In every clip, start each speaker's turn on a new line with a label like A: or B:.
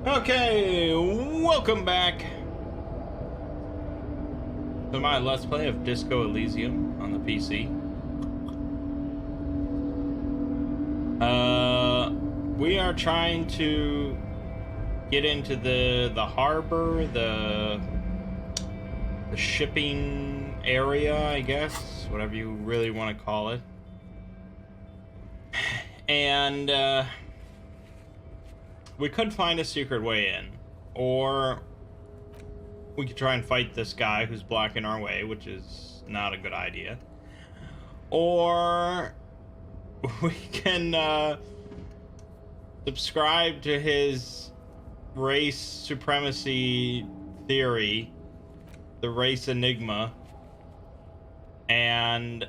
A: Okay, welcome back to my Let's Play of Disco Elysium on the PC. We are trying to get into the harbor, the shipping area, I guess, whatever you really want to call it. And we could find a secret way in, or we could try and fight this guy who's blocking our way, which is not a good idea. Or we can subscribe to his race supremacy theory, the race enigma, and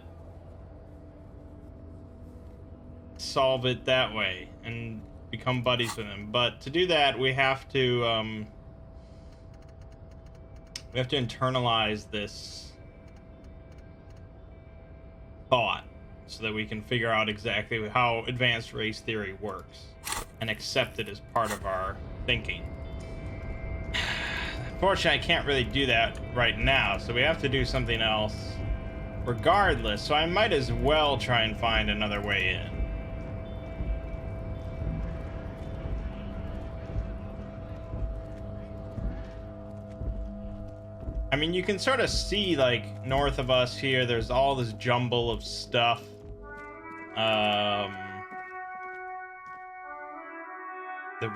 A: solve it that way and become buddies with him. But to do that, we have to internalize this thought so that we can figure out exactly how advanced race theory works and accept it as part of our thinking. Unfortunately, I can't really do that right now, so we have to do something else regardless, so I might as well try and find another way in. I mean, you can sort of see, like, north of us here, there's all this jumble of stuff. That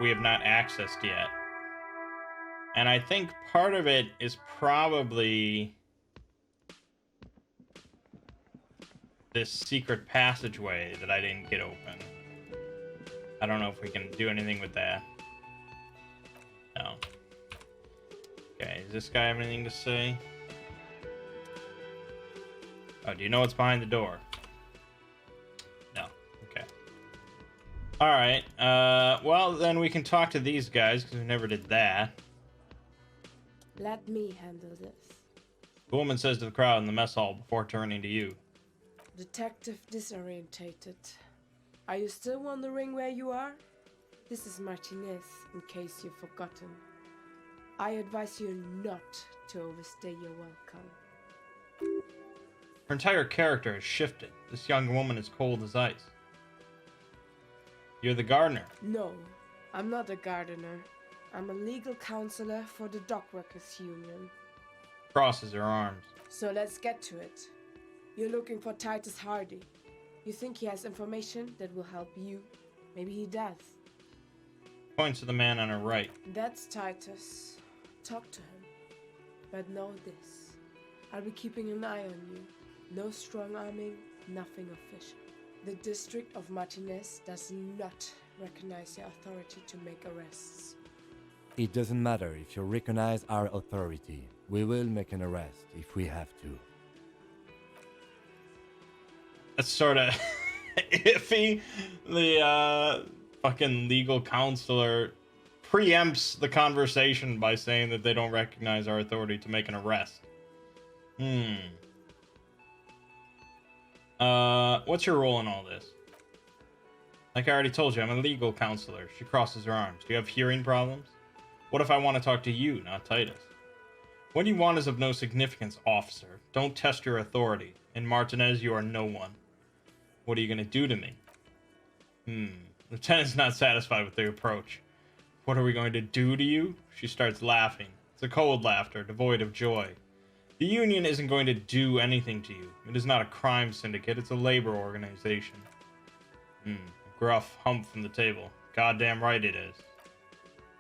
A: we have not accessed yet. And I think part of it is probably this secret passageway that I didn't get open. I don't know if we can do anything with that. No. Okay, does this guy have anything to say? Oh, do you know what's behind the door? No. Okay. Alright, well, then we can talk to these guys, because we never did that.
B: Let me handle this.
A: The woman says to the crowd in the mess hall before turning to you.
B: Detective disorientated. Are you still wondering where you are? This is Martinez, in case you've forgotten. I advise you not to overstay your welcome.
A: Her entire character has shifted. This young woman is cold as ice. You're the gardener.
B: No, I'm not a gardener. I'm a legal counselor for the Dockworkers Union.
A: Crosses her arms.
B: So let's get to it. You're looking for Titus Hardy. You think he has information that will help you? Maybe he does.
A: Points to the man on her right.
B: That's Titus. Talk to him. But know this. I'll be keeping an eye on you. No strong arming, nothing official. The district of Martinez does not recognize your authority to make arrests.
C: It doesn't matter if you recognize our authority. We will make an arrest if we have to.
A: That's sort of iffy. The fucking legal counselor preempts the conversation by saying that they don't recognize our authority to make an arrest. What's your role in all this? Like I already told you, I'm a legal counselor. She crosses her arms. Do you have hearing problems? What if I want to talk to you, not Titus? What you want is of no significance, officer. Don't test your authority. In Martinez, you are no one. What are you going to do to me? Lieutenant's not satisfied with the approach. What are we going to do to you? She starts laughing. It's a cold laughter, devoid of joy. The union isn't going to do anything to you. It is not a crime syndicate, it's a labor organization. A gruff hump from the table. Goddamn right it is.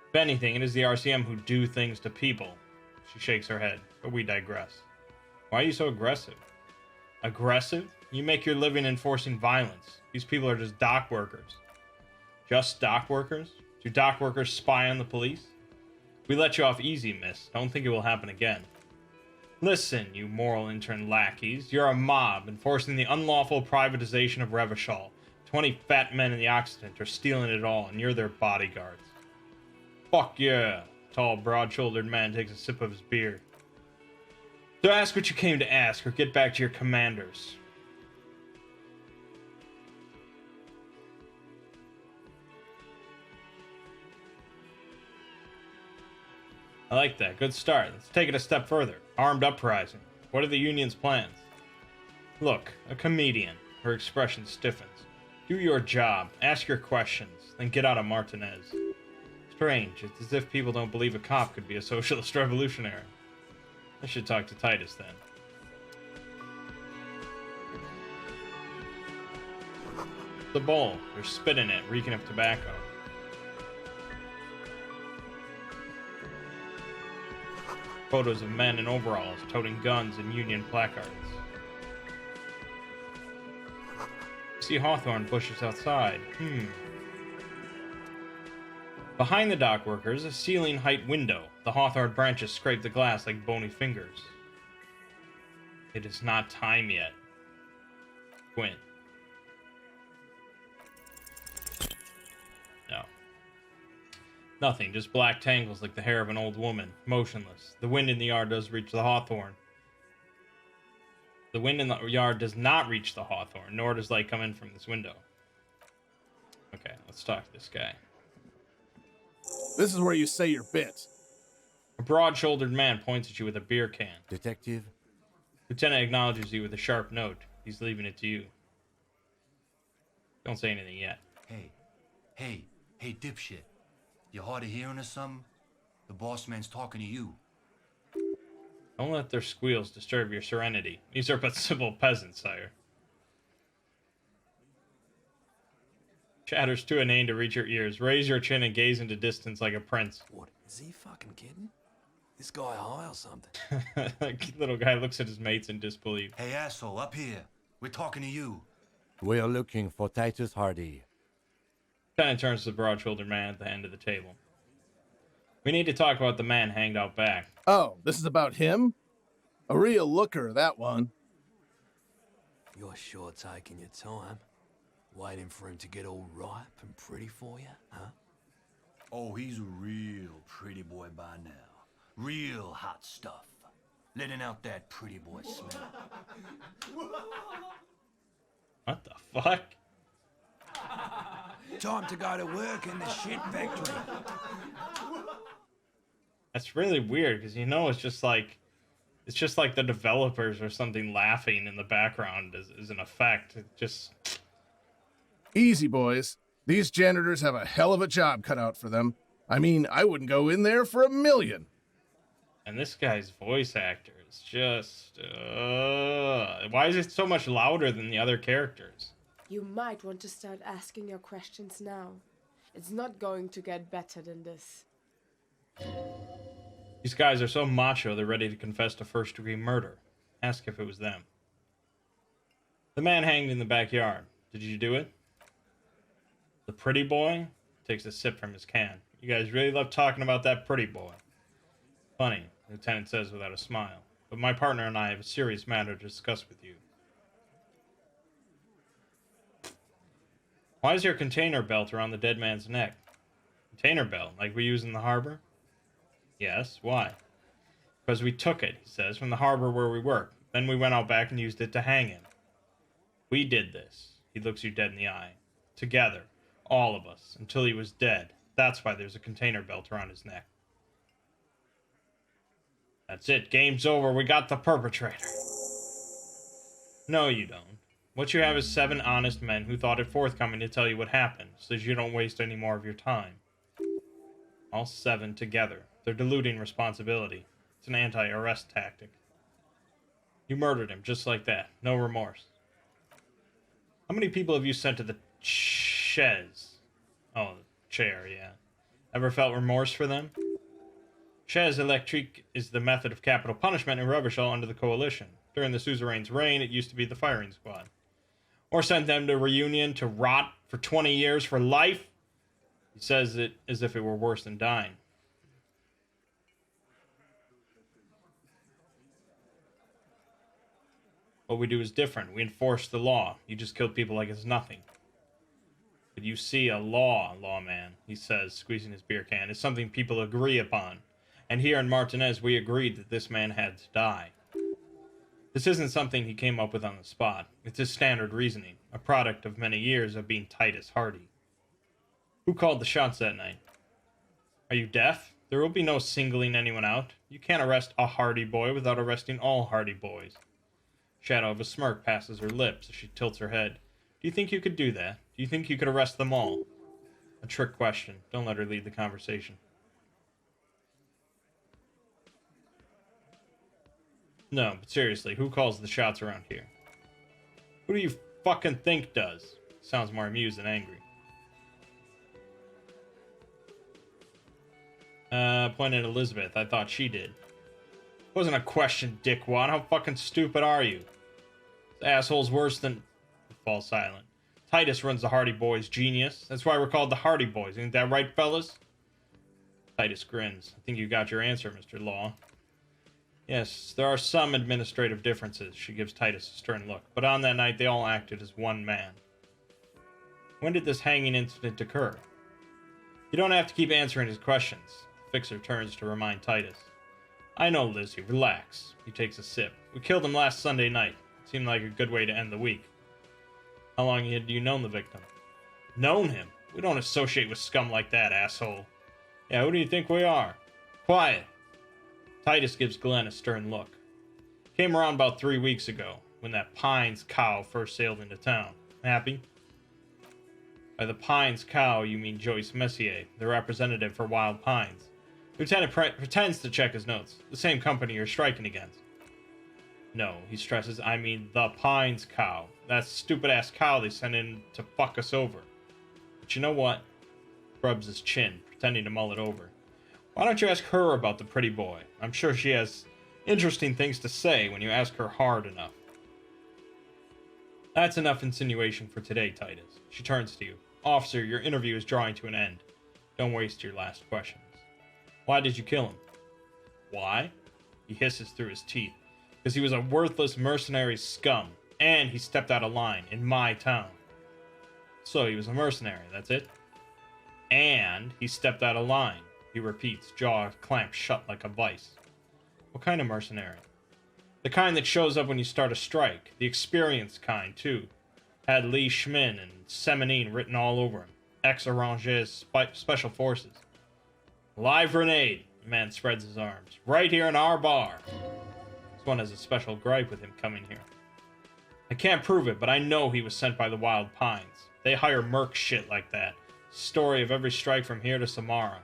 A: If anything, it is the RCM who do things to people. She shakes her head, but we digress. Why are you so aggressive? Aggressive? You make your living enforcing violence. These people are just dock workers. Just dock workers? Do dock workers spy on the police? We let you off easy, miss. Don't think it will happen again. Listen, you moral intern lackeys. You're a mob, enforcing the unlawful privatization of Revachol. 20 fat men in the Occident are stealing it all, and you're their bodyguards. Fuck yeah. Tall, broad-shouldered man takes a sip of his beer. So ask what you came to ask, or get back to your commanders. I like that. Good start. Let's take it a step further. Armed uprising. What are the Union's plans? Look, a comedian. Her expression stiffens. Do your job. Ask your questions. Then get out of Martinez. Strange. It's as if people don't believe a cop could be a socialist revolutionary. I should talk to Titus then. The bowl. There's spit in it, reeking of tobacco. Photos of men in overalls toting guns and Union placards. See hawthorn bushes outside. Behind the dock workers, a ceiling height window. The hawthorn branches scrape the glass like bony fingers. It is not time yet. Quinn. No. Nothing, just black tangles like the hair of an old woman, motionless. The wind in the yard does reach the hawthorn. The wind in the yard does not reach the hawthorn, nor does light come in from this window. Okay, let's talk to this guy.
D: This is where you say your bit.
A: A broad-shouldered man points at you with a beer can.
C: Detective?
A: Lieutenant acknowledges you with a sharp note. He's leaving it to you. Don't say anything yet.
E: Hey, dipshit. You hard of hearing or something? The boss man's talking to you.
A: Don't let their squeals disturb your serenity. These are but simple peasants, sire. Chatters too inane to reach your ears. Raise your chin and gaze into distance like a prince.
F: What, is he fucking kidding? This guy high or something?
A: Little guy looks at his mates in disbelief.
E: Hey, asshole, up here. We're talking to you.
C: We are looking for Titus Hardy.
A: Lieutenant turns to the broad-shouldered man at the end of the table. We need to talk about the man hanged out back.
D: Oh, this is about him? A real looker, that one.
F: You're sure taking your time. Waiting for him to get all ripe and pretty for you, huh?
E: Oh, he's a real pretty boy by now. Real hot stuff. Letting out that pretty boy smell.
A: What the fuck?
F: Time to go to work in the shit factory.
A: That's really weird, because you know it's just like the developers or something laughing in the background as an effect. It just...
D: Easy, boys. These janitors have a hell of a job cut out for them. I mean, I wouldn't go in there for $1 million.
A: And this guy's voice actor is just... why is it so much louder than the other characters?
B: You might want to start asking your questions now. It's not going to get better than this.
A: These guys are so macho they're ready to confess to first-degree murder. Ask if it was them. The man hanged in the backyard. Did you do it? The pretty boy takes a sip from his can. You guys really love talking about that pretty boy. Funny, the lieutenant says without a smile. But my partner and I have a serious matter to discuss with you. Why is there a container belt around the dead man's neck? Container belt, like we use in the harbor? Yes, why? Because we took it, he says, from the harbor where we work. Then we went out back and used it to hang him. We did this. He looks you dead in the eye. Together. All of us. Until he was dead. That's why there's a container belt around his neck. That's it. Game's over. We got the perpetrator. No, you don't. What you have is 7 honest men who thought it forthcoming to tell you what happened, so that you don't waste any more of your time. All 7 together. They're diluting responsibility. It's an anti-arrest tactic. You murdered him just like that. No remorse. How many people have you sent to the chaise? Oh, the chair, yeah. Ever felt remorse for them? Chaise électrique is the method of capital punishment in Robichaux under the Coalition. During the suzerain's reign, it used to be the firing squad. Or sent them to reunion to rot for 20 years for life. He says it as if it were worse than dying. What we do is different. We enforce the law. You just killed people like it's nothing. But you see, a law, lawman, he says, squeezing his beer can, is something people agree upon. And here in Martinez, we agreed that this man had to die. This isn't something he came up with on the spot. It's his standard reasoning, a product of many years of being Titus Hardy. Who called the shots that night? Are you deaf? There will be no singling anyone out. You can't arrest a Hardy Boy without arresting all Hardy Boys. Shadow of a smirk passes her lips as she tilts her head. Do you think you could do that? Do you think you could arrest them all? A trick question. Don't let her lead the conversation. No, but seriously, who calls the shots around here? Who do you fucking think does? Sounds more amused than angry. Pointed at Elizabeth. I thought she did. Wasn't a question, dickwad. How fucking stupid are you? This asshole's worse than... Falls silent. Titus runs the Hardy Boys, genius. That's why we're called the Hardy Boys. Ain't that right, fellas? Titus grins. I think you got your answer, Mr. Law. Yes, there are some administrative differences. She gives Titus a stern look. But on that night, they all acted as one man. When did this hanging incident occur? You don't have to keep answering his questions. The fixer turns to remind Titus. I know, Lizzie. Relax. He takes a sip. We killed him last Sunday night. Seemed like a good way to end the week. How long had you known the victim? Known him? We don't associate with scum like that, asshole. Yeah, who do you think we are? Quiet. Titus gives Glenn a stern look. Came around about 3 weeks ago, when that Pines cow first sailed into town. Happy? By the Pines cow, you mean Joyce Messier, the representative for Wild Pines. Lieutenant pretends to check his notes. The same company you're striking against. No, he stresses, I mean the Pines cow. That stupid-ass cow they sent in to fuck us over. But you know what? Rubs his chin, pretending to mull it over. Why don't you ask her about the pretty boy? I'm sure she has interesting things to say when you ask her hard enough. That's enough insinuation for today, Titus. She turns to you. Officer, your interview is drawing to an end. Don't waste your last questions. Why did you kill him? Why? He hisses through his teeth. Because he was a worthless mercenary scum, and he stepped out of line in my town. So he was a mercenary, that's it? And he stepped out of line, he repeats, jaw clamped shut like a vice. What kind of mercenary? The kind that shows up when you start a strike. The experienced kind, too. Had Lee Schmin and Semenine written all over him. Ex-Orange's Special Forces. Live grenade, the man spreads his arms. Right here in our bar. This one has a special gripe with him coming here. I can't prove it, but I know he was sent by the Wild Pines. They hire merc shit like that. Story of every strike from here to Samara.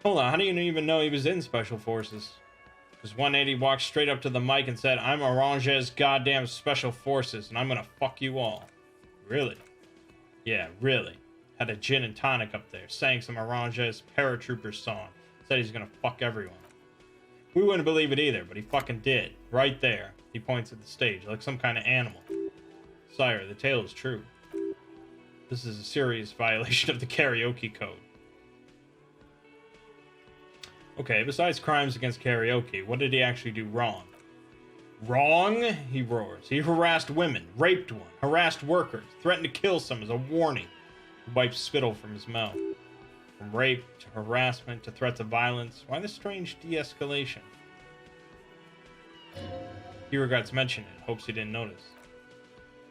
A: Hold on, how do you even know he was in Special Forces? Because 180 walked straight up to the mic and said, I'm Orange's goddamn Special Forces, and I'm gonna fuck you all. Really? Yeah, really. Had a gin and tonic up there, sang some Orange's Paratroopers song. Said he's gonna fuck everyone. We wouldn't believe it either, but he fucking did. Right there. He points at the stage, like some kind of animal. Sire, the tale is true. This is a serious violation of the karaoke code. Okay, besides crimes against karaoke, what did he actually do wrong? Wrong? He roars. He harassed women, raped one, harassed workers, threatened to kill some as a warning. He wipes spittle from his mouth. From rape to harassment to threats of violence, why the strange de-escalation? He regrets mentioning it, hopes he didn't notice.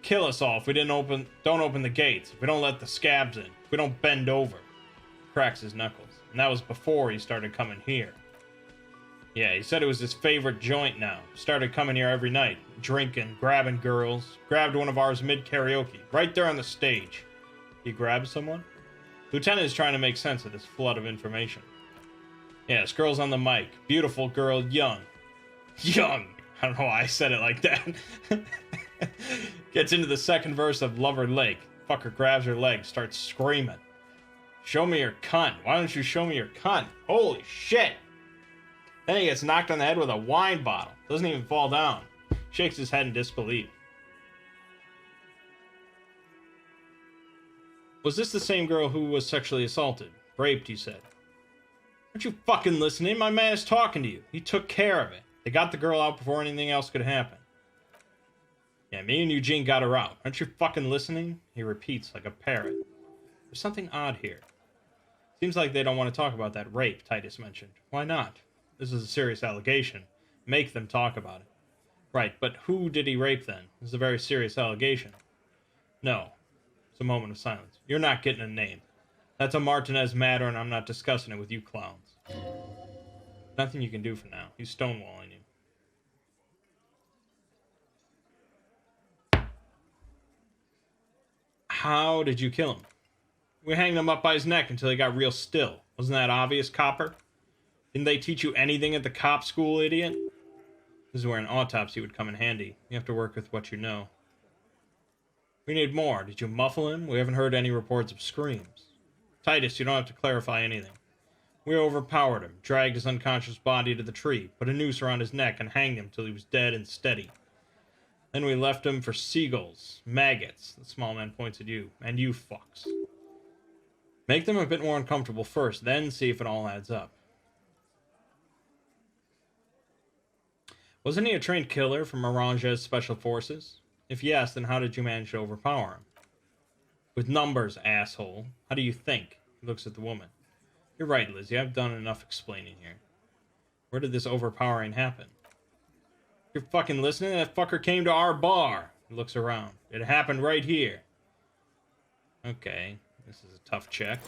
A: Kill us all if we don't open the gates, if we don't let the scabs in, if we don't bend over. Cracks his knuckles. And that was before he started coming here. Yeah, he said it was his favorite joint now. Started coming here every night, drinking, grabbing girls. Grabbed one of ours mid-karaoke, right there on the stage. He grabbed someone? Lieutenant is trying to make sense of this flood of information. Yes, girl's on the mic. Beautiful girl, young. Young! I don't know why I said it like that. Gets into the second verse of Lover Lake. Fucker grabs her leg, starts screaming. Show me your cunt. Why don't you show me your cunt? Holy shit! Then he gets knocked on the head with a wine bottle. Doesn't even fall down. Shakes his head in disbelief. Was this the same girl who was sexually assaulted? Raped, you said. Aren't you fucking listening? My man is talking to you. He took care of it. They got the girl out before anything else could happen. Yeah, me and Eugene got her out. Aren't you fucking listening? He repeats like a parrot. There's something odd here. Seems like they don't want to talk about that rape Titus mentioned. Why not? This is a serious allegation. Make them talk about it. Right, but who did he rape then? This is a very serious allegation. No. It's a moment of silence. You're not getting a name. That's a Martinez matter, and I'm not discussing it with you clowns. Nothing you can do for now. He's stonewalling you. How did you kill him? We hanged him up by his neck until he got real still. Wasn't that obvious, copper? Didn't they teach you anything at the cop school, idiot? This is where an autopsy would come in handy. You have to work with what you know. We need more. Did you muffle him? We haven't heard any reports of screams. Titus, you don't have to clarify anything. We overpowered him, dragged his unconscious body to the tree, put a noose around his neck, and hanged him till he was dead and steady. Then we left him for seagulls, maggots, the small man points at you, and you fucks. Make them a bit more uncomfortable first, then see if it all adds up. Wasn't he a trained killer from Orange's Special Forces? If yes, then how did you manage to overpower him? With numbers, asshole. How do you think? He looks at the woman. You're right, Lizzie. I've done enough explaining here. Where did this overpowering happen? You're fucking listening? That fucker came to our bar. He looks around. It happened right here. Okay. This is a tough check.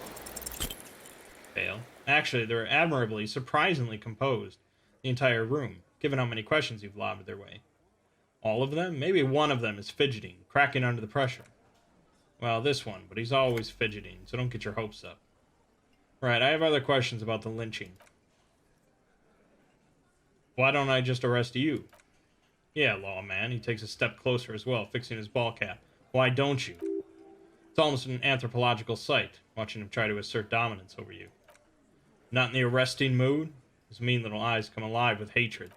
A: Fail. Actually, they're admirably, surprisingly composed. The entire room, given how many questions you've lobbed their way. All of them? Maybe one of them is fidgeting, cracking under the pressure. Well, this one, but he's always fidgeting, so don't get your hopes up. Right, I have other questions about the lynching. Why don't I just arrest you? Yeah, lawman. He takes a step closer as well, fixing his ball cap. Why don't you? It's almost an anthropological sight, watching him try to assert dominance over you. Not in the arresting mood? His mean little eyes come alive with hatred.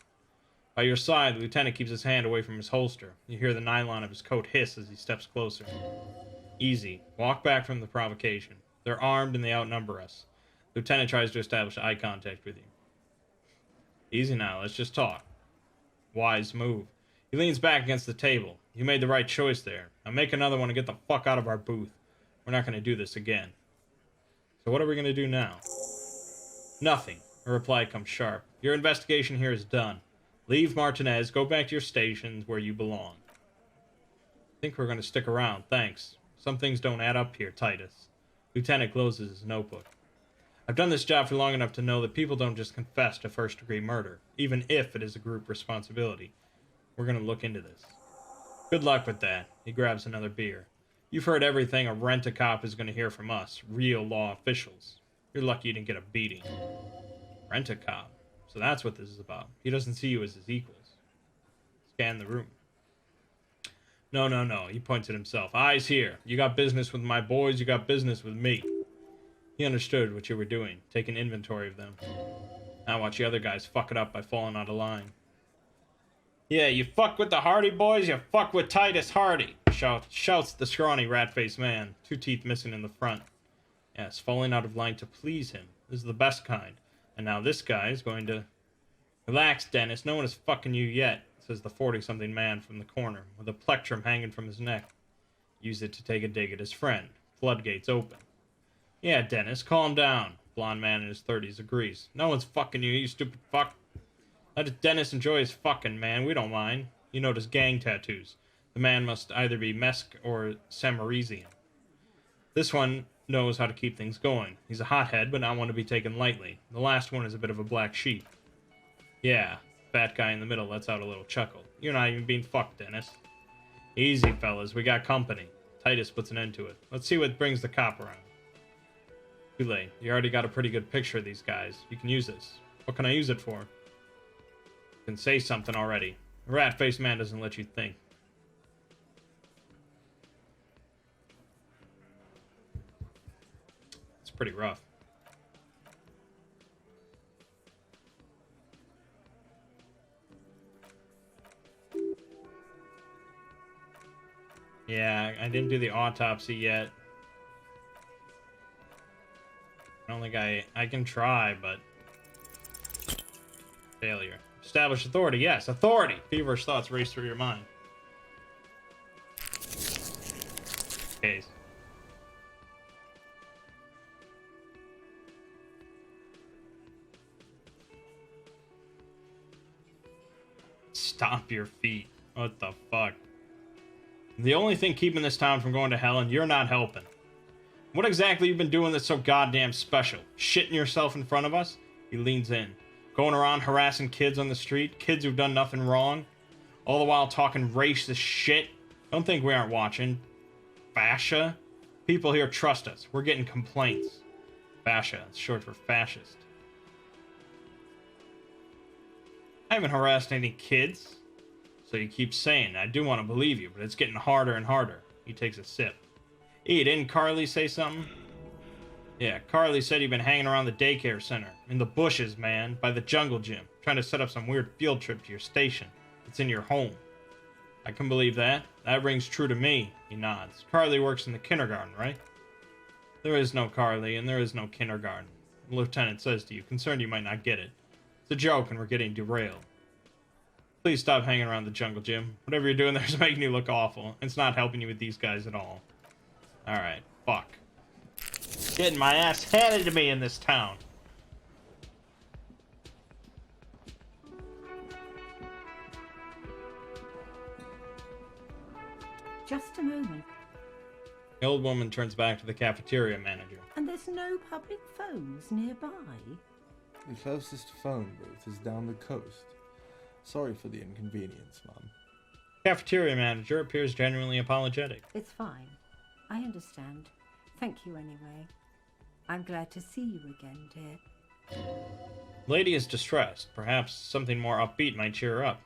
A: By your side, the lieutenant keeps his hand away from his holster. You hear the nylon of his coat hiss as he steps closer. Easy. Walk back from the provocation. They're armed and they outnumber us. Lieutenant tries to establish eye contact with you. Easy now, let's just talk. Wise move. He leans back against the table. You made the right choice there. Now make another one and get the fuck out of our booth. We're not going to do this again. So what are we going to do now? Nothing. A reply comes sharp. Your investigation here is done. Leave Martinez, go back to your stations where you belong. I think we're going to stick around, thanks. Some things don't add up here, Titus. Lieutenant closes his notebook. I've done this job for long enough to know that people don't just confess to first-degree murder, even if it is a group responsibility. We're going to look into this. Good luck with that. He grabs another beer. You've heard everything a rent-a-cop is going to hear from us, real law officials. You're lucky you didn't get a beating. Rent-a-cop. So that's what this is about. He doesn't see you as his equals. Scan the room. No. He points at himself. Eyes here. You got business with my boys, you got business with me. He understood what you were doing, taking inventory of them. Now watch the other guys fuck it up by falling out of line. Yeah, you fuck with the Hardy boys, you fuck with Titus Hardy, shouts the scrawny rat-faced man, 2 teeth missing in the front. Yes, falling out of line to please him. This is the best kind. And now this guy is going to... Relax, Dennis, no one is fucking you yet, says the 40-something man from the corner, with a plectrum hanging from his neck. Use it to take a dig at his friend. Floodgates open. Yeah, Dennis, calm down. Blonde man in his 30s agrees. No one's fucking you, you stupid fuck. Let Dennis enjoy his fucking, man. We don't mind. You notice gang tattoos. The man must either be Mesk or Samarisian. This one knows how to keep things going. He's a hothead, but not one to be taken lightly. The last one is a bit of a black sheep. Yeah, fat guy in the middle lets out a little chuckle. You're not even being fucked, Dennis. Easy, fellas. We got company. Titus puts an end to it. Let's see what brings the cop around. Too late. You already got a pretty good picture of these guys. You can use this. What can I use it for? You can say something already. The rat-faced man doesn't let you think. It's pretty rough. Yeah, I didn't do the autopsy yet. I don't think I can try, but... Failure. Establish authority, yes, authority! Feverish thoughts race through your mind. Case. Stomp your feet. What the fuck? The only thing keeping this town from going to hell, and you're not helping. What exactly you been doing that's so goddamn special? Shitting yourself in front of us? He leans in. Going around harassing kids on the street? Kids who've done nothing wrong? All the while talking racist shit? Don't think we aren't watching. Fascia? People here trust us. We're getting complaints. Fascia, it's short for fascist. I haven't harassed any kids. So you keep saying, I do want to believe you, but it's getting harder and harder. He takes a sip. Didn't Carly say something? Yeah, Carly said you've been hanging around the daycare center. In the bushes, man. By the jungle gym. Trying to set up some weird field trip to your station. It's in your home. I can believe that. That rings true to me. He nods. Carly works in the kindergarten, right? There is no Carly, and there is no kindergarten. The lieutenant says to you, concerned you might not get it. It's a joke, and we're getting derailed. Please stop hanging around the jungle gym. Whatever you're doing there is making you look awful. It's not helping you with these guys at all. Alright, fuck. Getting my ass handed to me in this town.
G: Just a moment.
A: The old woman turns back to the cafeteria manager.
G: And there's no public phones nearby?
H: The closest phone booth is down the coast. Sorry for the inconvenience, Mum.
A: Cafeteria manager appears genuinely apologetic.
G: It's fine. I understand. Thank you anyway. I'm glad to see you again, dear.
A: Lady is distressed. Perhaps something more upbeat might cheer her up.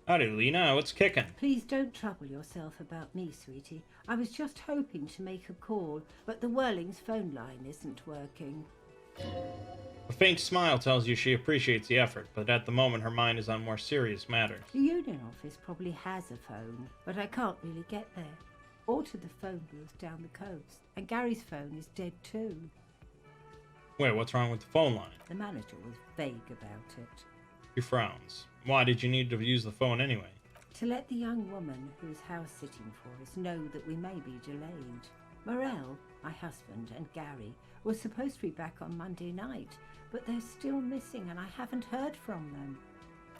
A: Howdy, Lena. What's kicking?
G: Please don't trouble yourself about me, sweetie. I was just hoping to make a call, but the Whirling's phone line isn't working.
A: A faint smile tells you she appreciates the effort, but at the moment her mind is on more serious matters.
G: The union office probably has a phone, but I can't really get there. Or to the phone booth down the coast. And Gary's phone is dead too.
A: Wait, what's wrong with the phone line?
G: The manager was vague about it.
A: He frowns. Why did you need to use the phone anyway?
G: To let the young woman who is house sitting for us know that we may be delayed. Morel, my husband, and Gary were supposed to be back on Monday night, but they're still missing and I haven't heard from them.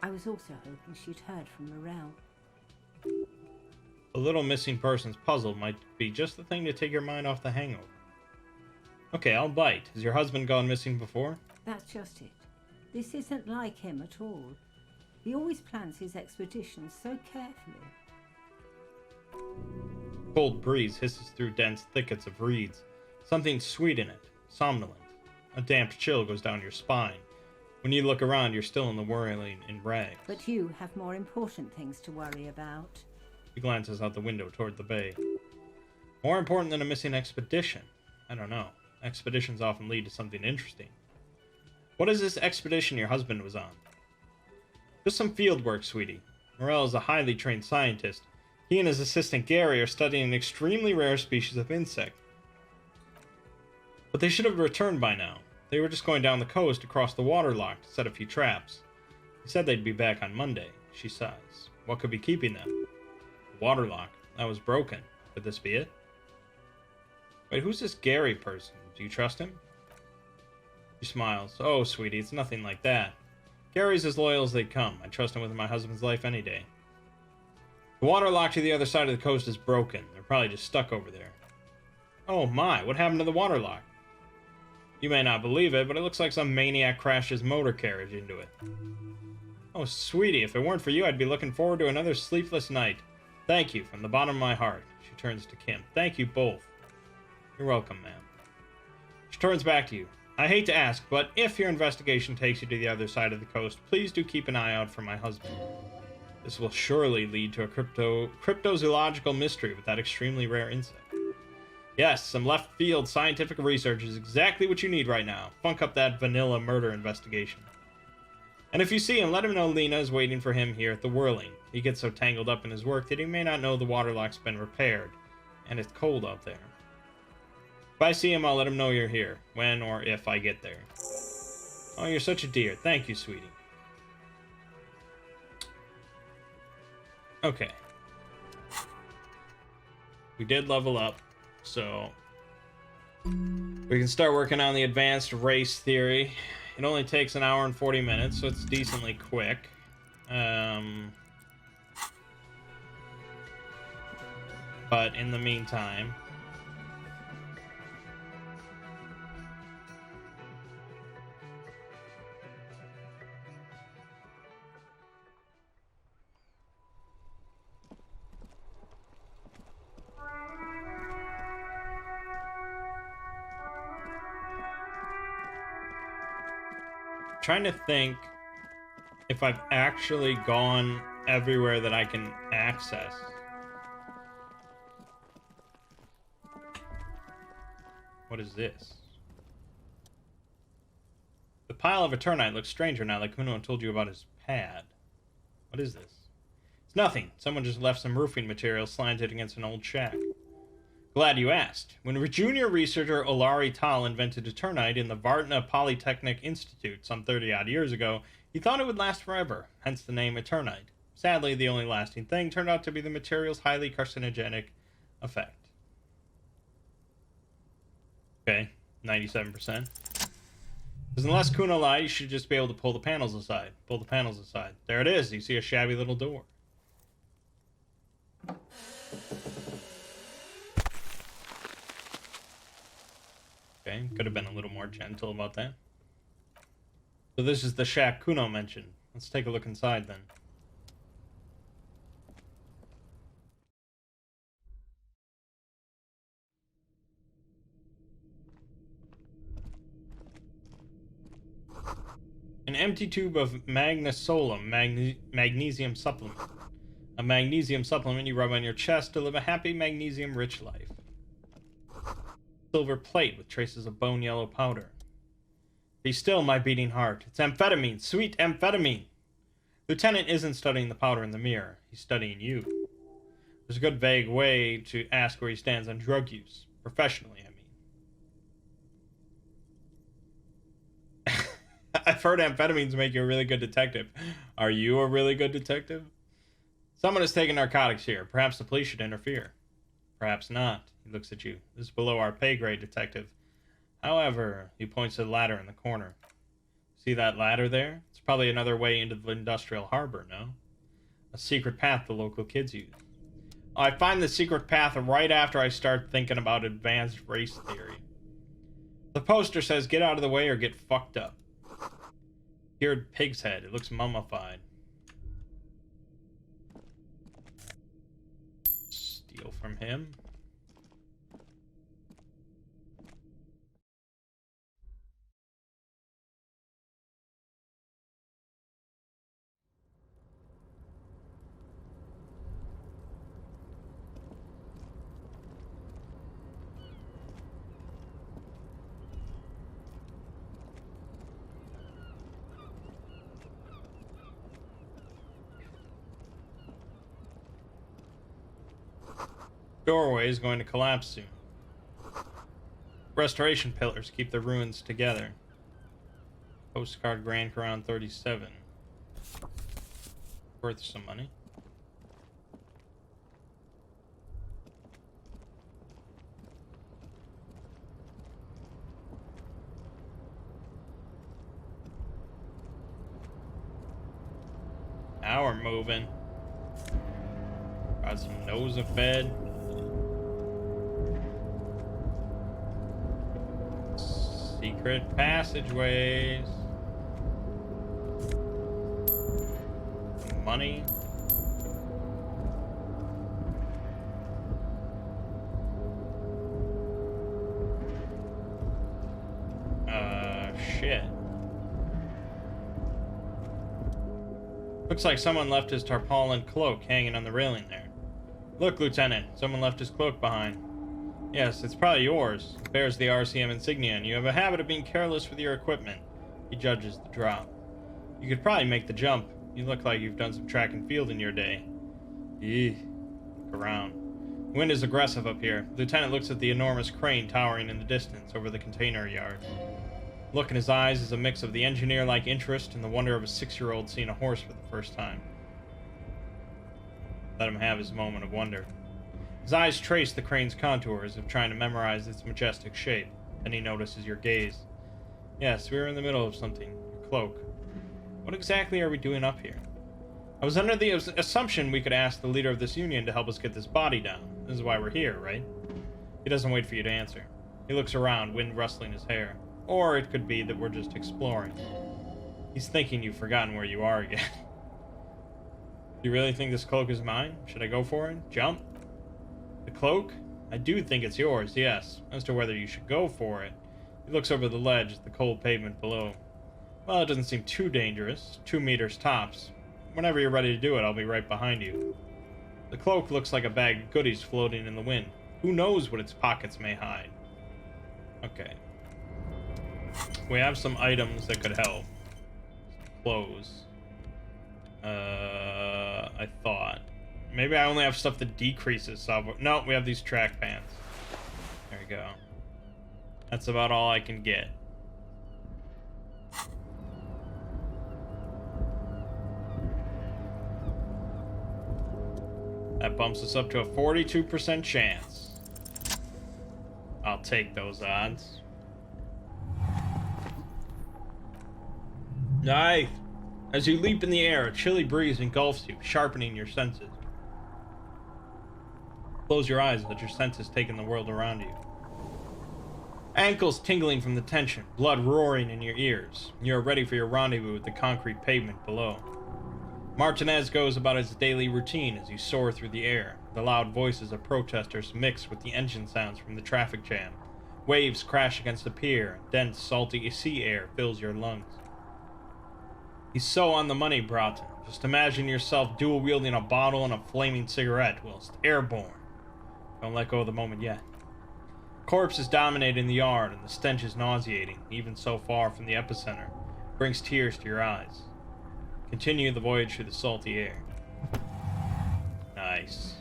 G: I was also hoping she'd heard from Morel.
A: A little missing person's puzzle might be just the thing to take your mind off the hangover. Okay, I'll bite. Has your husband gone missing before?
G: That's just it. This isn't like him at all. He always plans his expeditions so carefully.
A: Cold breeze hisses through dense thickets of reeds. Something sweet in it. Somnolent. A damp chill goes down your spine. When you look around, you're still in the whirling in rags.
G: But you have more important things to worry about.
A: He glances out the window toward the bay. More important than a missing expedition? I don't know. Expeditions often lead to something interesting. What is this expedition your husband was on? Just some field work, sweetie. Morel is a highly trained scientist. He and his assistant Gary are studying an extremely rare species of insect. But they should have returned by now. They were just going down the coast across the waterlock to set a few traps. He said they'd be back on Monday. She sighs. What could be keeping them? The waterlock. That was broken. Could this be it? Wait, who's this Gary person? Do you trust him? She smiles. Oh, sweetie, it's nothing like that. Gary's as loyal as they come. I trust him with my husband's life any day. The waterlock to the other side of the coast is broken. They're probably just stuck over there. Oh my, what happened to the waterlock? You may not believe it, but it looks like some maniac crashed his motor carriage into it. Oh, sweetie, if it weren't for you, I'd be looking forward to another sleepless night. Thank you, from the bottom of my heart. She turns to Kim. Thank you both. You're welcome, ma'am. She turns back to you. I hate to ask, but if your investigation takes you to the other side of the coast, please do keep an eye out for my husband. This will surely lead to a cryptozoological mystery with that extremely rare insect. Yes, some left-field scientific research is exactly what you need right now. Funk up that vanilla murder investigation. And if you see him, let him know Lena is waiting for him here at the Whirling. He gets so tangled up in his work that he may not know the waterlock's been repaired, and it's cold out there. If I see him, I'll let him know you're here, when or if I get there. Oh, you're such a dear. Thank you, sweetie. Okay. We did level up, so we can start working on the advanced race theory. It only takes an hour and 40 minutes, so it's decently quick. But in the meantime... trying to think if I've actually gone everywhere that I can access. What is this? The pile of Eternite looks stranger now that Kuno told you about his pad. What is this? It's nothing. Someone just left some roofing material slanted against an old shack. Glad you asked. When junior researcher Olari Tal invented Eternite in the Varna Polytechnic Institute some 30-odd years ago, he thought it would last forever, hence the name Eternite. Sadly, the only lasting thing turned out to be the material's highly carcinogenic effect. Okay, 97%. Because unless Kuno lied, you should just be able to pull the panels aside. Pull the panels aside. There it is. You see a shabby little door. Okay, could have been a little more gentle about that. So this is the shack Kuno mentioned. Let's take a look inside then. An empty tube of Magnesium Supplement. A Magnesium Supplement you rub on your chest to live a happy magnesium-rich life. Silver plate with traces of bone yellow powder. Be still, my beating heart. It's amphetamine, sweet amphetamine. Lieutenant isn't studying the powder in the mirror. He's studying you. There's a good vague way to ask where he stands on drug use. Professionally, I mean. I've heard amphetamines make you a really good detective. Are you a really good detective? Someone has taken narcotics here. Perhaps the police should interfere. Perhaps not. He looks at you. This is below our pay grade, detective. However, he points to the ladder in the corner. See that ladder there? It's probably another way into the industrial harbor, no? A secret path the local kids use. I find the secret path right after I start thinking about advanced race theory. The poster says, get out of the way or get fucked up. Cured pig's head. It looks mummified. Steal from him. Doorway is going to collapse soon. Restoration pillars keep the ruins together. Postcard Grand Crown 37. Worth some money. Now we're moving. Got some nose of bed. Secret passageways. Money. Shit. Looks like someone left his tarpaulin cloak hanging on the railing there. Look, Lieutenant, someone left his cloak behind. Yes, it's probably yours. It bears the RCM insignia, and you have a habit of being careless with your equipment. He judges the drop. You could probably make the jump. You look like you've done some track and field in your day. Eeh. Look around. Wind is aggressive up here. The lieutenant looks at the enormous crane towering in the distance over the container yard. The look in his eyes is a mix of the engineer-like interest and the wonder of a 6-year-old seeing a horse for the first time. Let him have his moment of wonder. His eyes trace the crane's contour as if trying to memorize its majestic shape. Then he notices your gaze. Yes, we are in the middle of something. Your cloak. What exactly are we doing up here? I was under the assumption we could ask the leader of this union to help us get this body down. This is why we're here, right? He doesn't wait for you to answer. He looks around, wind rustling his hair. Or it could be that we're just exploring. He's thinking you've forgotten where you are again. Do you really think this cloak is mine? Should I go for it? Jump? The cloak? I do think it's yours, yes. As to whether you should go for it. He looks over the ledge at the cold pavement below. Well, it doesn't seem too dangerous. 2 meters tops. Whenever you're ready to do it, I'll be right behind you. The cloak looks like a bag of goodies floating in the wind. Who knows what its pockets may hide? Okay. We have some items that could help. Some clothes. I thought. Maybe I only have stuff that decreases software. No, we have these track pants. There we go. That's about all I can get. That bumps us up to a 42% chance. I'll take those odds. Nice. As you leap in the air, a chilly breeze engulfs you, sharpening your senses. Close your eyes and let your senses take in the world around you. Ankles tingling from the tension, blood roaring in your ears. You are ready for your rendezvous with the concrete pavement below. Martinez goes about his daily routine as you soar through the air. The loud voices of protesters mix with the engine sounds from the traffic jam. Waves crash against the pier. Dense, salty sea air fills your lungs. He's so on the money, Broughton. Just imagine yourself dual-wielding a bottle and a flaming cigarette whilst airborne. Don't let go of the moment yet. Corpses dominate in the yard, and the stench is nauseating, even so far from the epicenter. It brings tears to your eyes. Continue the voyage through the salty air. Nice.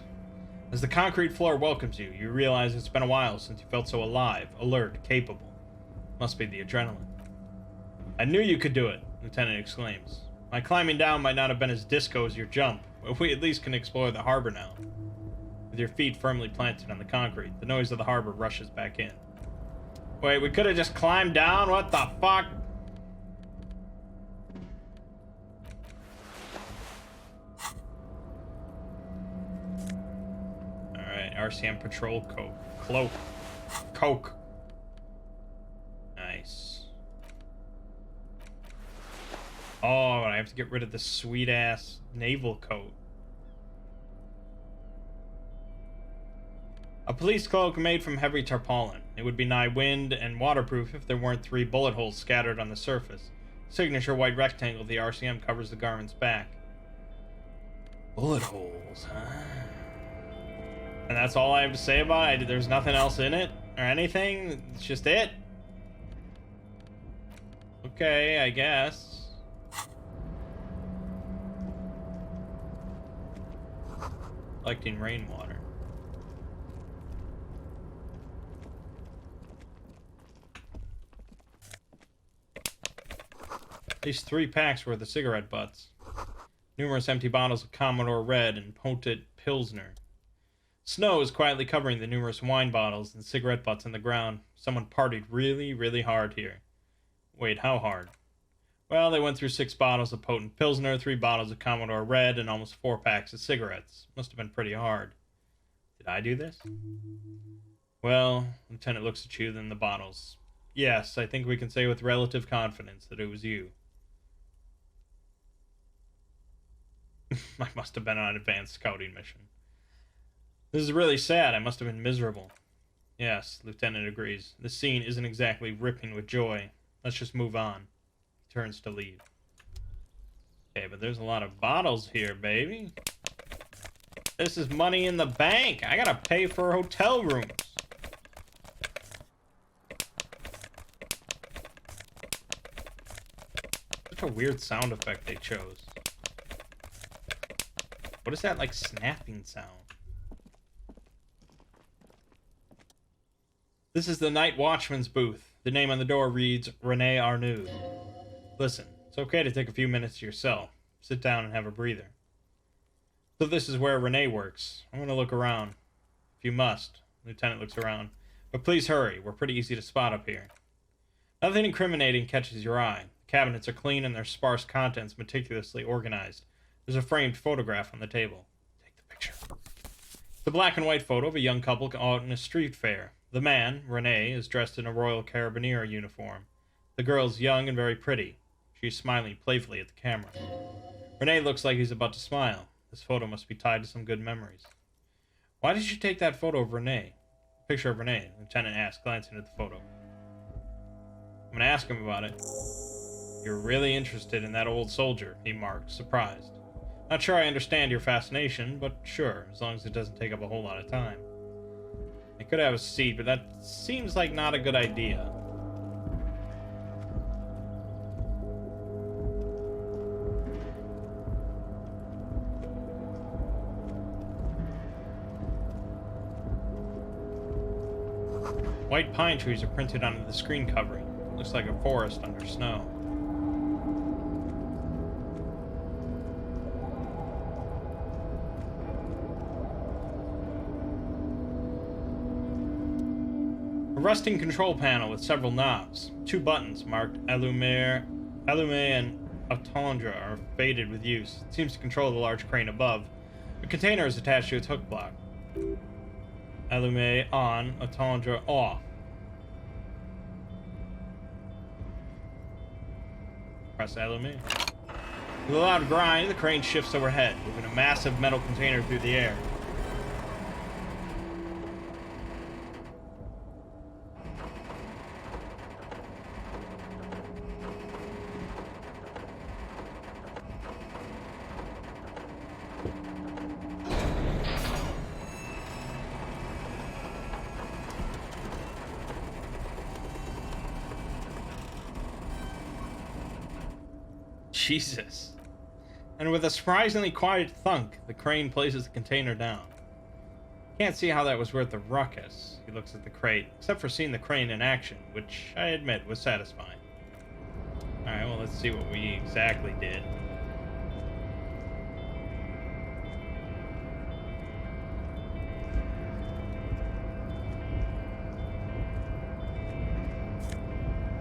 A: As the concrete floor welcomes you, you realize it's been a while since you felt so alive, alert, capable. Must be the adrenaline. I knew you could do it, Lieutenant exclaims. My climbing down might not have been as disco as your jump, but we at least can explore the harbor now. With your feet firmly planted on the concrete, the noise of the harbor rushes back in. Wait, we could have just climbed down? What the fuck? Alright, RCM patrol cloak. Coke. Nice. Oh, I have to get rid of the sweet-ass naval coat. A police cloak made from heavy tarpaulin. It would be nigh wind and waterproof if there weren't 3 bullet holes scattered on the surface. Signature white rectangle of the RCM covers the garment's back. Bullet holes, huh? And that's all I have to say about it? There's nothing else in it? Or anything? It's just it? Okay, I guess. Collecting rainwater. At least 3 packs worth of cigarette butts. Numerous empty bottles of Commodore Red and Potent Pilsner. Snow is quietly covering the numerous wine bottles and cigarette butts on the ground. Someone partied really, really hard here. Wait, how hard? Well, they went through 6 bottles of Potent Pilsner, 3 bottles of Commodore Red, and almost 4 packs of cigarettes. Must have been pretty hard. Did I do this? Well, Lieutenant looks at you, then the bottles. Yes, I think we can say with relative confidence that it was you. I must have been on an advanced scouting mission. This is really sad. I must have been miserable. Yes, Lieutenant agrees. This scene isn't exactly ripping with joy. Let's just move on. He turns to leave. Okay, but there's a lot of bottles here, baby. This is money in the bank. I gotta pay for hotel rooms. Such a weird sound effect they chose. What is that, like, snapping sound? This is the night watchman's booth. The name on the door reads Rene Arnoux. Listen, it's okay to take a few minutes to yourself. Sit down and have a breather. So this is where Rene works. I'm going to look around. If you must. Lieutenant looks around. But please hurry. We're pretty easy to spot up here. Nothing incriminating catches your eye. The cabinets are clean and their sparse contents meticulously organized. There's a framed photograph on the table. Take the picture. It's the black and white photo of a young couple out in a street fair. The man, Renee, is dressed in a Royal Carabinieri uniform. The girl's young and very pretty. She's smiling playfully at the camera. Renee looks like he's about to smile. This photo must be tied to some good memories. Why did you take that photo of Renee? Picture of Renee, the lieutenant asked, glancing at the photo. I'm gonna ask him about it. You're really interested in that old soldier, he marked, surprised. Not sure I understand your fascination, but sure, as long as it doesn't take up a whole lot of time. I could have a seat, but that seems like not a good idea. White pine trees are printed onto the screen covering. Looks like a forest under snow. A rusting control panel with several knobs. 2 buttons marked Allume and Attendre are faded with use. It seems to control the large crane above. A container is attached to its hook block. Allume on, Attendre off. Press Allume. With a loud grind, the crane shifts overhead, moving a massive metal container through the air. Jesus. And with a surprisingly quiet thunk, the crane places the container down. Can't see how that was worth the ruckus. He looks at the crate, except for seeing the crane in action, which I admit was satisfying. Alright, well, let's see what we exactly did.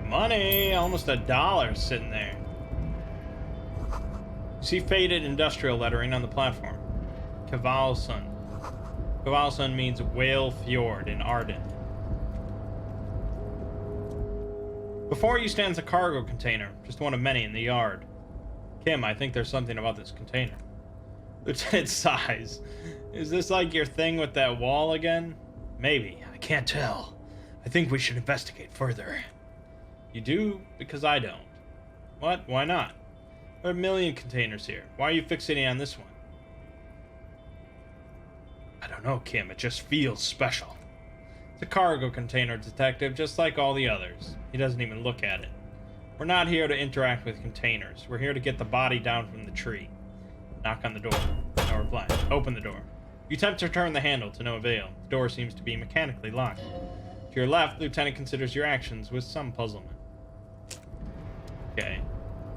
A: Money! Almost $1 sitting there. You see faded industrial lettering on the platform. Kvalsund. Kvalsund means whale fjord in Arden. Before you stands a cargo container, just one of many in the yard. Kim, I think there's something about this container. Lieutenant sighs. Is this like your thing with that wall again? Maybe. I can't tell. I think we should investigate further. You do? Because I don't. What? Why not? There are a million containers here. Why are you fixating on this one? I don't know, Kim. It just feels special. It's a cargo container, detective, just like all the others. He doesn't even look at it. We're not here to interact with containers. We're here to get the body down from the tree. Knock on the door. No reply. Open the door. You attempt to turn the handle to no avail. The door seems to be mechanically locked. To your left, the lieutenant considers your actions with some puzzlement. Okay.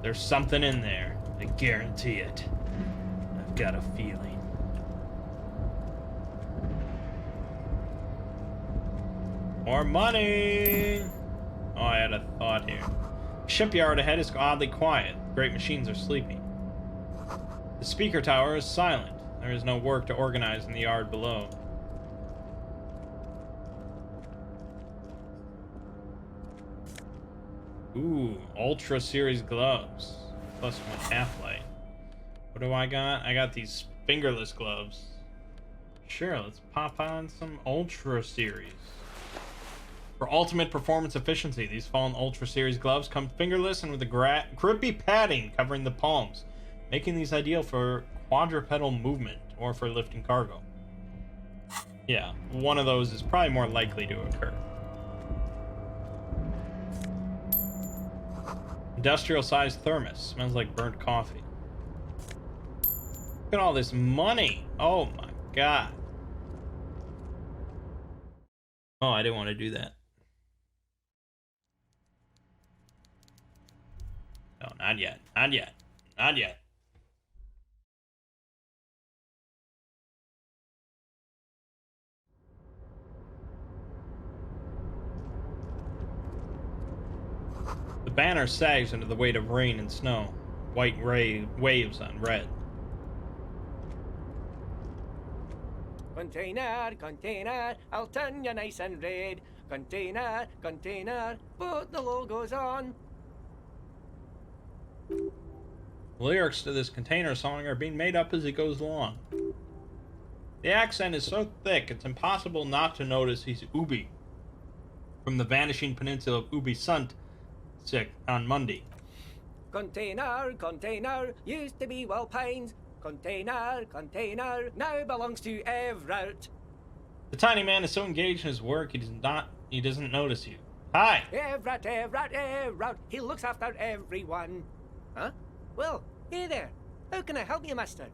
A: There's something in there. I guarantee it. I've got a feeling. More money! Oh, I had a thought here. The shipyard ahead is oddly quiet. Great machines are sleeping. The speaker tower is silent. There is no work to organize in the yard below. Ooh, Ultra Series gloves. Plus 1 half-light. What do I got? I got these fingerless gloves. Sure, let's pop on some Ultra Series. For ultimate performance efficiency, these fallen Ultra Series gloves come fingerless and with a grippy padding covering the palms, making these ideal for quadrupedal movement or for lifting cargo. Yeah, one of those is probably more likely to occur. Industrial-sized thermos. Smells like burnt coffee. Look at all this money. Oh my god. Oh, I didn't want to do that. No, not yet. Not yet. Not yet. The banner sags under the weight of rain and snow. White waves on red.
I: container, container, I'll turn you nice and red. Container, container, put the logos on.
A: The lyrics to this container song are being made up as it goes along. The accent is so thick it's impossible not to notice he's Ubi, from the vanishing peninsula of Ubi Sunt on Monday.
I: Container, container, used to be Pines. Container, container, now belongs to Everett.
A: The tiny man is so engaged in his work he doesn't notice you. Hi!
I: Everett, Everett, Everett, he looks after everyone. Huh? Well, hey there. How can I help you, mister?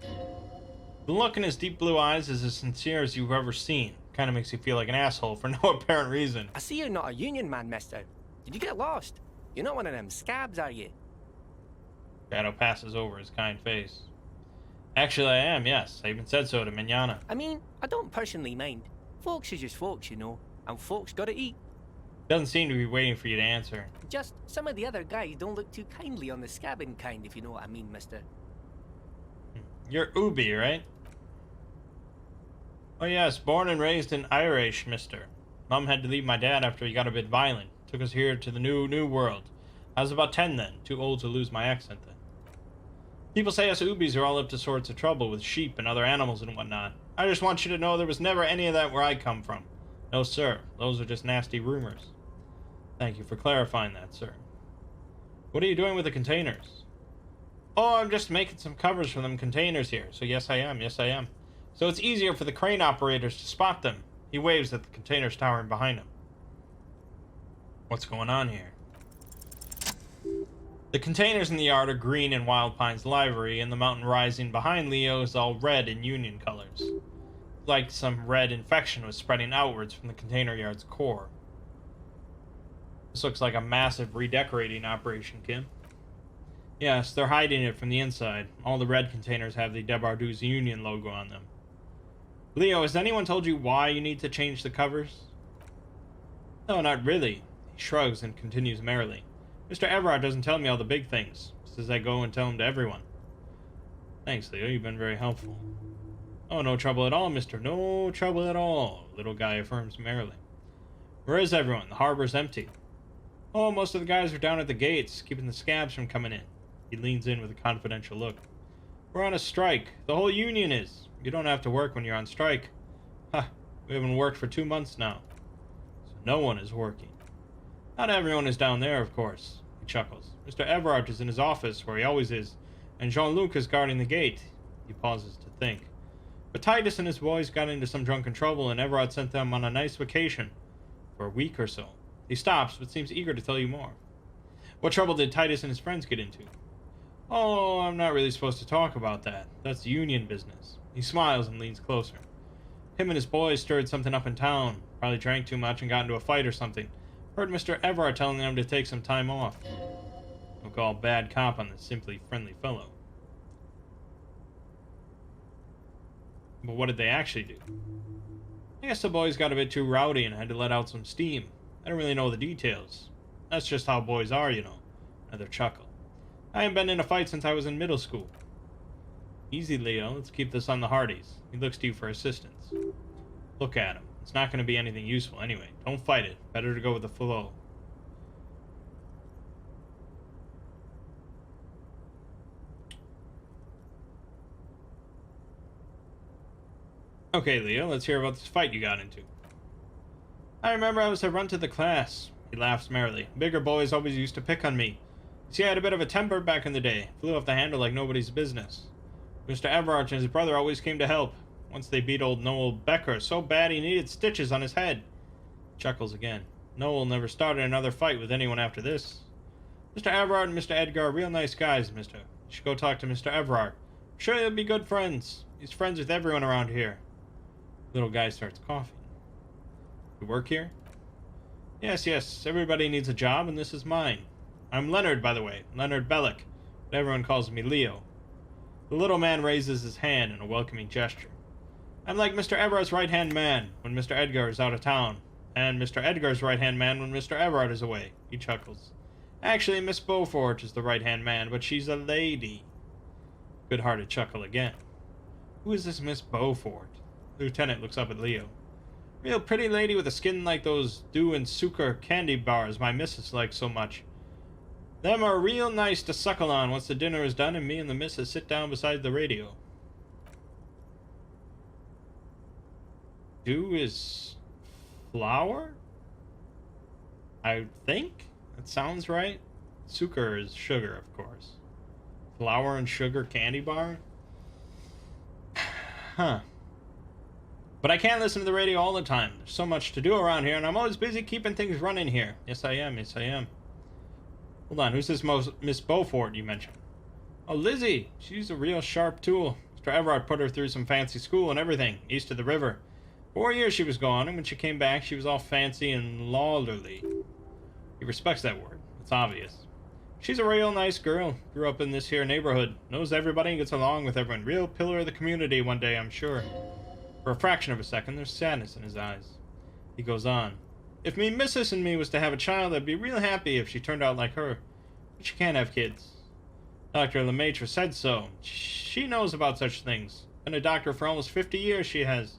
A: The look in his deep blue eyes is as sincere as you've ever seen. Kind of makes you feel like an asshole for no apparent reason.
I: I see you're not a union man, mister. Did you get lost? You're not one of them scabs, are you?
A: Shadow passes over his kind face. Actually, I am, yes. I even said so to Manana.
I: I mean, I don't personally mind. Folks is just folks, you know. And folks gotta eat.
A: Doesn't seem to be waiting for you to answer.
I: Just some of the other guys don't look too kindly on the scabbing kind, if you know what I mean, mister.
A: You're Ubi, right? Oh yes, born and raised in Irish, mister. Mom had to leave my dad after he got a bit violent. Took us here to the new world. I was about 10 then, too old to lose my accent then. People say us Ubis are all up to sorts of trouble with sheep and other animals and whatnot. I just want you to know there was never any of that where I come from. No sir, those are just nasty rumors. Thank you for clarifying that, sir. What are you doing with the containers? Oh, I'm just making some covers for them containers here. So yes I am. So it's easier for the crane operators to spot them. He waves at the containers towering behind him. What's going on here? The containers in the yard are green in Wild Pine's livery, and the mountain rising behind Leo is all red in Union colors. Like some red infection was spreading outwards from the container yard's core. This looks like a massive redecorating operation, Kim. Yes, they're hiding it from the inside. All the red containers have the Debardu's Union logo on them. Leo, has anyone told you why you need to change the covers? No, not really. He shrugs and continues merrily. Mr. Everard doesn't tell me all the big things. Says I go and tell him to everyone. Thanks, Leo. You've been very helpful. Oh, no trouble at all, mister. No trouble at all, little guy affirms merrily. Where is everyone? The harbor's empty. Oh, most of the guys are down at the gates, keeping the scabs from coming in. He leans in with a confidential look. We're on a strike. The whole union is. You don't have to work when you're on strike. Ha, we haven't worked for 2 months now. So no one is working. Not everyone is down there, of course. He chuckles. Mr. Everard is in his office, where he always is, and Jean-Luc is guarding the gate. He pauses to think. But Titus and his boys got into some drunken trouble, and Everard sent them on a nice vacation for a week or so. He stops, but seems eager to tell you more. What trouble did Titus and his friends get into? Oh, I'm not really supposed to talk about that. That's union business. He smiles and leans closer. Him and his boys stirred something up in town. Probably drank too much and got into a fight or something. Heard Mr. Everard telling them to take some time off. Don't call bad cop on this simply friendly fellow. But what did they actually do? I guess the boys got a bit too rowdy and had to let out some steam. I don't really know the details. That's just how boys are, you know. Another chuckle. I haven't been in a fight since I was in middle school. Easy, Leo. Let's keep this on the Hardys. He looks to you for assistance. Look at him. It's not going to be anything useful anyway. Don't fight it. Better to go with the flow. Okay, Leo, let's hear about this fight you got into. I remember I was a runt of the class. He laughs merrily. Bigger boys always used to pick on me. See, I had a bit of a temper back in the day. Flew off the handle like nobody's business. Mr. Everard and his brother always came to help. Once they beat old Noel Becker so bad he needed stitches on his head. Chuckles again. Noel never started another fight with anyone after this. Mr. Everard and Mr. Edgar are real nice guys, mister. You should go talk to Mr. Everard. I'm sure they'll be good friends. He's friends with everyone around here. Little guy starts coughing. You work here? Yes. Everybody needs a job, and this is mine. I'm Leonard, by the way. Leonard Bellick. But everyone calls me Leo. The little man raises his hand in a welcoming gesture. I'm like Mr. Everard's right-hand man when Mr. Edgar is out of town, and Mr. Edgar's right-hand man when Mr. Everard is away. He chuckles. Actually, Miss Beaufort is the right-hand man, but she's a lady. Good-hearted chuckle again. Who is this Miss Beaufort? Lieutenant looks up at Leo. Real pretty lady with a skin like those dew and sucre candy bars my missus likes so much. Them are real nice to suckle on once the dinner is done and me and the missus sit down beside the radio. Dew is flour? I think? That sounds right. Sucre is sugar, of course. Flour and sugar candy bar? Huh. But I can't listen to the radio all the time. There's so much to do around here, and I'm always busy keeping things running here. Yes, I am. Yes, I am. Hold on. Who's this Miss Beaufort you mentioned? Oh, Lizzie. She's a real sharp tool. Mr. Everard put her through some fancy school and everything, east of the river. 4 years she was gone, and when she came back, she was all fancy and lawyerly. He respects that word. It's obvious. She's a real nice girl. Grew up in this here neighborhood. Knows everybody and gets along with everyone. Real pillar of the community one day, I'm sure. For a fraction of a second, there's sadness in his eyes. He goes on. If me missus and me was to have a child, I'd be real happy if she turned out like her. But she can't have kids. Dr. Lemaitre said so. She knows about such things. Been a doctor for almost 50 years, she has.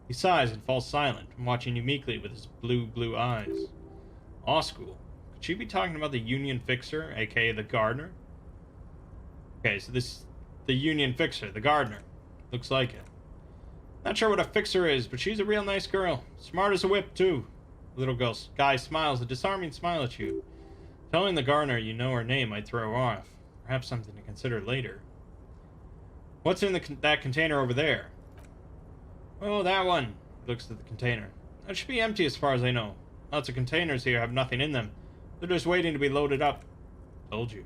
A: He sighs and falls silent, watching you meekly with his blue eyes. Law school. Could she be talking about the union fixer, aka the gardener? Okay, so the union fixer, the gardener. Looks like it. Not sure what a fixer is, but she's a real nice girl. Smart as a whip, too. The little guy smiles, a disarming smile at you. Telling the gardener you know her name might throw her off. Perhaps something to consider later. What's in that container over there? Oh, that one. He looks at the container. That should be empty as far as I know. Lots of containers here have nothing in them. They're just waiting to be loaded up. Told you.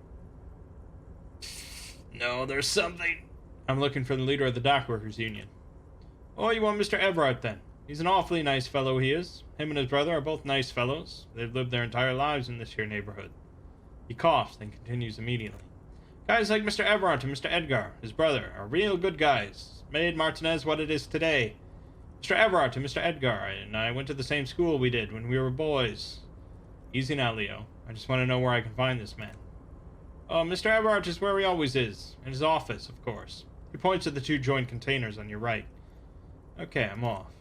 A: No, there's something. I'm looking for the leader of the dockworkers union. Oh, you want Mr. Everard then? He's an awfully nice fellow, he is. Him and his brother are both nice fellows. They've lived their entire lives in this here neighborhood. He coughs, then continues immediately. Guys like Mr. Everard and Mr. Edgar, his brother, are real good guys. Made Martinez what it is today. Mr. Everard and Mr. Edgar and I went to the same school we did when we were boys. Easy now, Leo. I just want to know where I can find this man. Oh, Mr. Everard is where he always is. In his office, of course. He points at the two joined containers on your right. Okay, I'm off.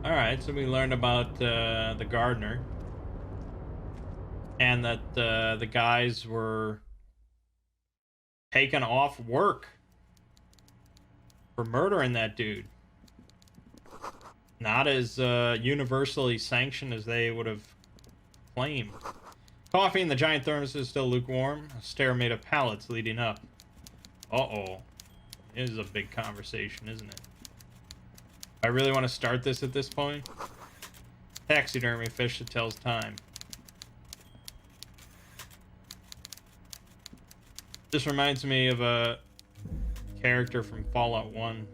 A: Alright, so we learned about the gardener. And that the guys were taken off work for murdering that dude. Not as universally sanctioned as they would have claimed. Coffee in the giant thermos is still lukewarm. A stair made of pallets leading up. Uh-oh. It is a big conversation, isn't it? I really want to start this at this point. Taxidermy fish that tells time. This reminds me of a character from Fallout 1.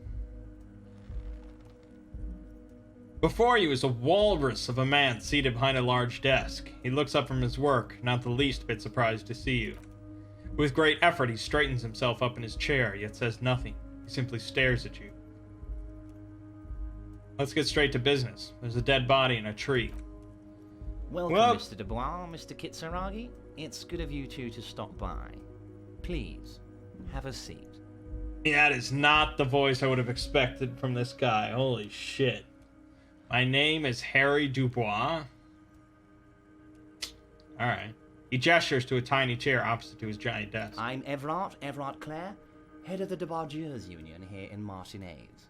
A: Before you is a walrus of a man seated behind a large desk. He looks up from his work, not the least bit surprised to see you. With great effort, he straightens himself up in his chair, yet says nothing. He simply stares at you. Let's get straight to business. There's a dead body in a tree.
J: Welcome, Mr. Dubois, Mr. Kitsuragi. It's good of you two to stop by. Please, have a seat.
A: Yeah, that is not the voice I would have expected from this guy. Holy shit. My name is Harry Dubois. Alright. He gestures to a tiny chair opposite to his giant desk.
J: I'm Everard Clare, head of the Debargeurs Union here in Martinez.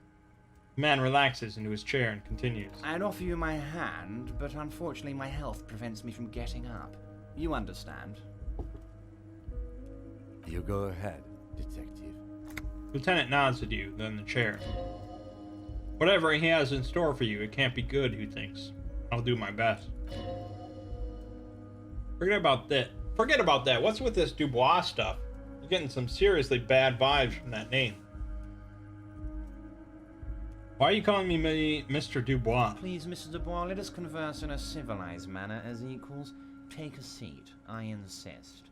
A: The man relaxes into his chair and continues.
J: I'd offer you my hand, but unfortunately my health prevents me from getting up. You understand.
C: You go ahead, detective.
A: Lieutenant nods at you, then the chair. Whatever he has in store for you, it can't be good, he thinks. I'll do my best. Forget about that. What's with this Dubois stuff? You're getting some seriously bad vibes from that name. Why are you calling me Mr. Dubois?
J: Please, Mr. Dubois, let us converse in a civilized manner as equals. Take a seat, I insist.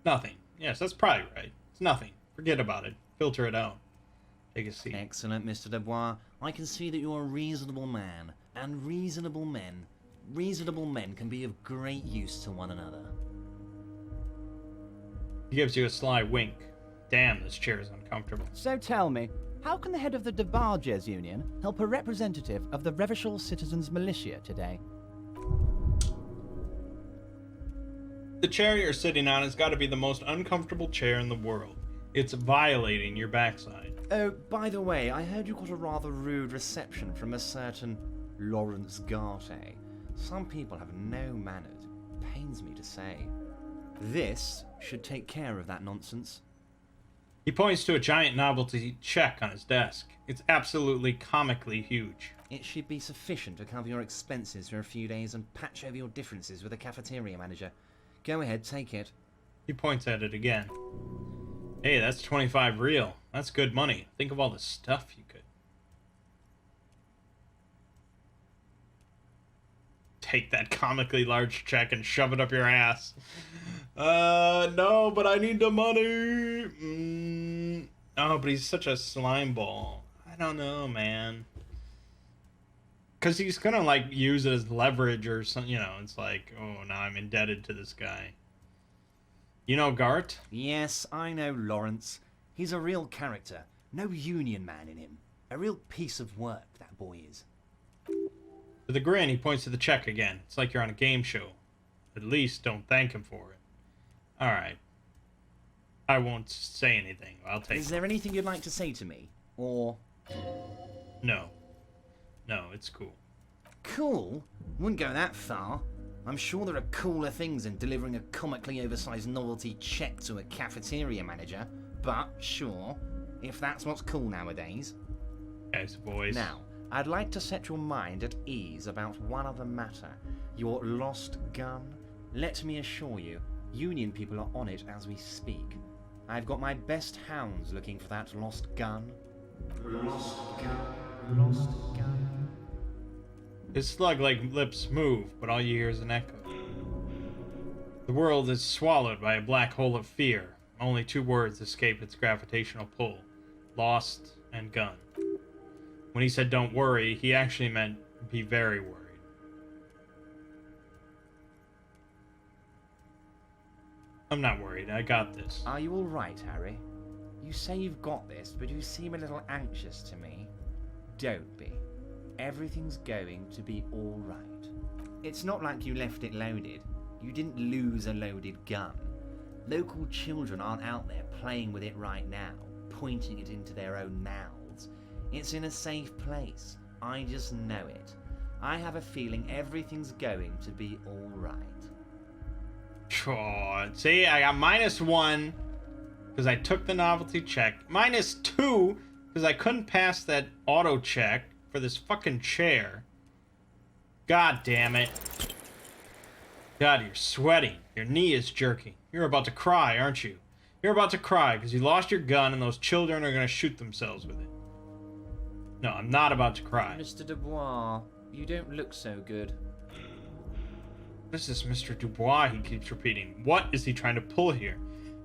A: Nothing. Yes, that's probably right. It's nothing. Forget about it. Filter it out. Take a seat.
J: Excellent, Mr. Dubois. I can see that you're a reasonable man, and reasonable men can be of great use to one another.
A: He gives you a sly wink. damn, this chair is uncomfortable.
J: So tell me, how can the head of the Debarges Union help a representative of the Revachol Citizens Militia today?
A: The chair you're sitting on has got to be the most uncomfortable chair in the world. It's violating your backside.
J: Oh, by the way, I heard you got a rather rude reception from a certain Lawrence Garte. Some people have no manners, it pains me to say. This should take care of that nonsense.
A: He points to a giant novelty check on his desk. It's absolutely comically huge.
J: It should be sufficient to cover your expenses for a few days and patch over your differences with the cafeteria manager. Go ahead, take it.
A: He points at it again. Hey, that's 25 real. That's good money. Think of all the stuff you could. Take that comically large check and shove it up your ass. No, but I need the money. Oh, but he's such a slime ball. I don't know, man. Because he's gonna, like, use it as leverage or something, you know. It's like, oh, now I'm indebted to this guy. You know Gart?
J: Yes, I know Lawrence. He's a real character. No union man in him. A real piece of work, that boy is.
A: With a grin, he points to the check again. It's like you're on a game show. At least don't thank him for it. Alright. I won't say anything. I'll take it.
J: Is there anything you'd like to say to me? Or...
A: No. No, it's cool.
J: Cool? Wouldn't go that far. I'm sure there are cooler things than delivering a comically oversized novelty check to a cafeteria manager. But, sure, if that's what's cool nowadays.
A: Guys, boys.
J: Now, I'd like to set your mind at ease about one other matter. Your lost gun. Let me assure you, Union people are on it as we speak. I've got my best hounds looking for that lost gun. Lost gun. Lost gun.
A: His slug-like lips move, but all you hear is an echo. The world is swallowed by a black hole of fear. Only two words escape its gravitational pull. Lost and gun. When he said don't worry, he actually meant be very worried. I'm not worried. I got this.
J: Are you alright, Harry? You say you've got this, but you seem a little anxious to me. Don't be. Everything's going to be alright. It's not like you left it loaded. You didn't lose a loaded gun. Local children aren't out there playing with it right now, pointing it into their own mouths. It's in a safe place. I just know it. I have a feeling everything's going to be alright.
A: Oh, see, I got -1 because I took the novelty check. -2 because I couldn't pass that auto check for this fucking chair. God damn it. God, you're sweating. Your knee is jerking. You're about to cry, aren't you? You're about to cry because you lost your gun and those children are going to shoot themselves with it. No, I'm not about to cry.
J: Mr. Dubois, you don't look so good.
A: What is this Mr. Dubois he keeps repeating? What is he trying to pull here?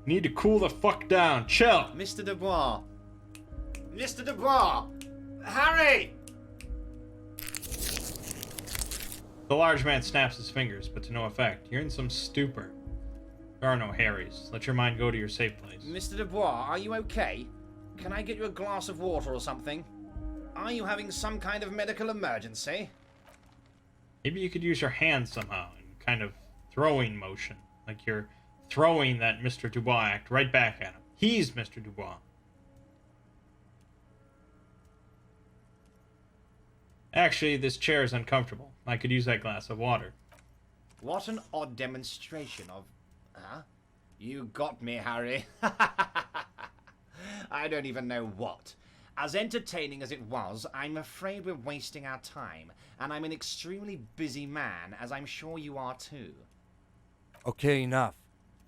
A: You need to cool the fuck down. Chill.
J: Mr. Dubois. Mr. Dubois! Harry!
A: The large man snaps his fingers, but to no effect. You're in some stupor. There are no Harrys. Let your mind go to your safe place.
J: Mr. Dubois, are you okay? Can I get you a glass of water or something? Are you having some kind of medical emergency?
A: Maybe you could use your hands somehow in kind of throwing motion. Like you're throwing that Mr. Dubois act right back at him. He's Mr. Dubois. Actually, this chair is uncomfortable. I could use that glass of water.
J: What an odd demonstration of... Huh? You got me, Harry. I don't even know what. As entertaining as it was, I'm afraid we're wasting our time, and I'm an extremely busy man, as I'm sure you are too.
C: Okay, enough.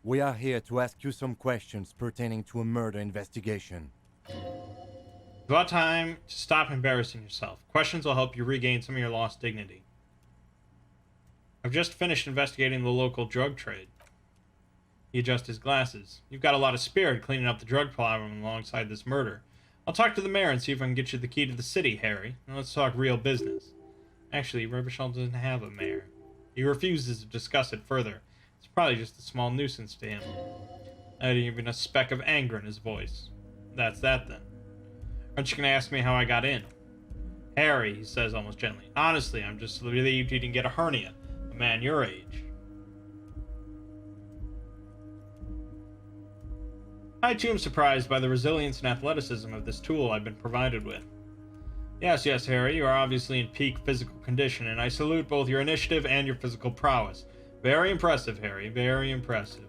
C: We are here to ask you some questions pertaining to a murder investigation.
A: It's about time to stop embarrassing yourself. Questions will help you regain some of your lost dignity. I've just finished investigating the local drug trade. He adjusts his glasses. You've got a lot of spirit cleaning up the drug problem alongside this murder. I'll talk to the mayor and see if I can get you the key to the city, Harry. Now let's talk real business. Actually, Revachol doesn't have a mayor. He refuses to discuss it further. It's probably just a small nuisance to him. Not even a speck of anger in his voice. That's that then. Aren't you gonna ask me how I got in? Harry, he says almost gently. Honestly, I'm just relieved you didn't get a hernia. A man your age. I too am surprised by the resilience and athleticism of this tool I've been provided with. Yes, Harry, you are obviously in peak physical condition, and I salute both your initiative and your physical prowess. Very impressive, Harry, very impressive.